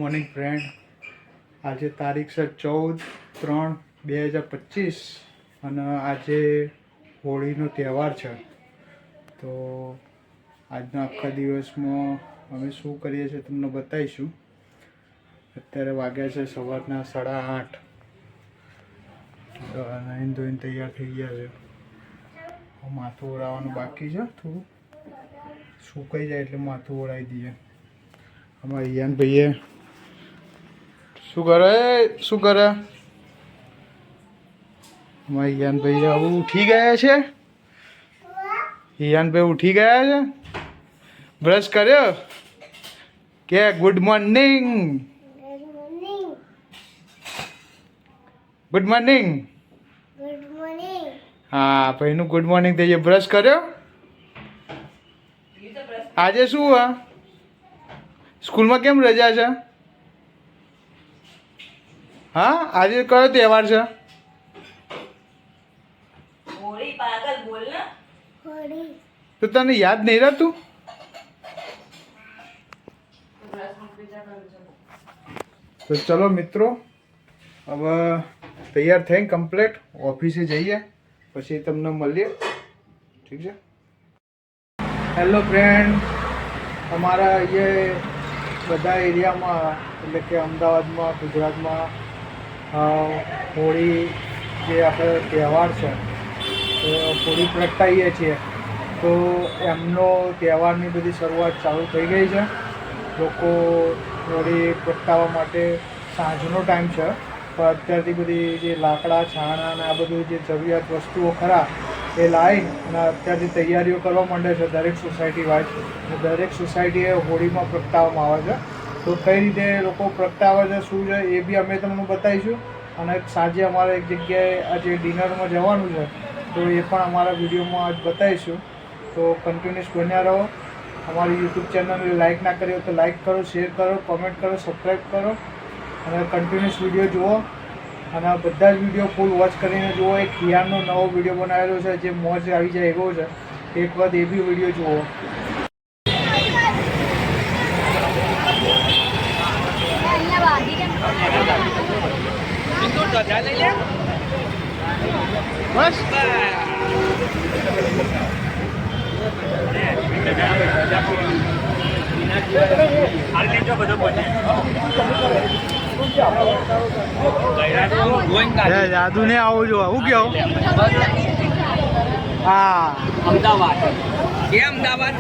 Morning friend. આજે તારીખ છે 14/3/2025 અને આજે હોળીનો તહેવાર છે. તો આજના આખા દિવસમાં અમે શું કરીએ છીએ તમને બતાવીશું. અત્યારે વાગ્યા છે સવારના 8:30. નાઈને ધોઈને તૈયાર થઈ ગયા છે. માથું ઓળાવવાનું બાકી છે, થોડું સુકાઈ જાય એટલે માથું ઓળાવી દઈએ. અમારા ઈયાન ભાઈએ શું કરે અમારા ઈયાન ભાઈ હવે ઉઠી ગયા છે. ઈયાન ભાઈ ઉઠી ગયા છે, બ્રશ કર્યો કે ગુડ મોર્નિંગ. Good morning. હા ભાઈનું ગુડ મોર્નિંગ થઈ ગયું. બ્રશ કર્યો. આજે શું હા સ્કૂલમાં કેમ રજા છે? હા આજે કયો તહેવાર છે? તો તને યાદ નહીં રહેતું? તો ચલો મિત્રો, હવે તૈયાર થઈને કમ્પ્લીટ ઓફિસે જઈએ, પછી તમને મળીએ. ઠીક છે. હેલો ફ્રેન્ડ, અમારા અહીંયા બધા એરિયામાં એટલે કે અમદાવાદમાં, ગુજરાતમાં હોળી જે આપણે તહેવાર છે તો હોળી પ્રગટાવીએ છીએ. તો એમનો તહેવારની બધી શરૂઆત ચાલુ થઈ ગઈ છે. લોકો હોળી પ્રગટાવવા માટે સાંજનો ટાઈમ છે, પણ અત્યારથી બધી જે લાકડા, છાણા અને આ બધું જે જરૂરિયાત વસ્તુઓ ખરા એ લાવીને અને અત્યારથી તૈયારીઓ કરવા માંડે છે દરેક સોસાયટી વાઇઝ. દરેક સોસાયટીએ હોળીમાં પ્રગટાવવામાં આવે છે. તો કઈ રીતે લોકો પ્રગટાવે છે, શું છે એ બી અમે તમને બતાવીશું. અને સાંજે અમારે એક જગ્યાએ આજે ડિનરમાં જવાનું છે તો એ પણ અમારા વિડીયોમાં આજ બતાવીશું. તો કન્ટિન્યુઅસ બન્યા રહો. અમારી યુટ્યુબ ચેનલને લાઇક ના કરી હોય તો લાઇક કરો, શેર કરો, કોમેન્ટ કરો, સબસ્ક્રાઈબ કરો અને કન્ટિન્યુઅસ વિડીયો જુઓ. અને બધા જ વિડીયો ફૂલ વોચ કરીને જુઓ. એક ખિયારનો નવો વિડીયો બનાવેલો છે જે મોજ આવી જાય એવો છે, એક વખત એ બી વિડીયો જુઓ. બસ જાદુ ને આવું જો આવું કેવું. હા અમદાવાદ કે અમદાવાદ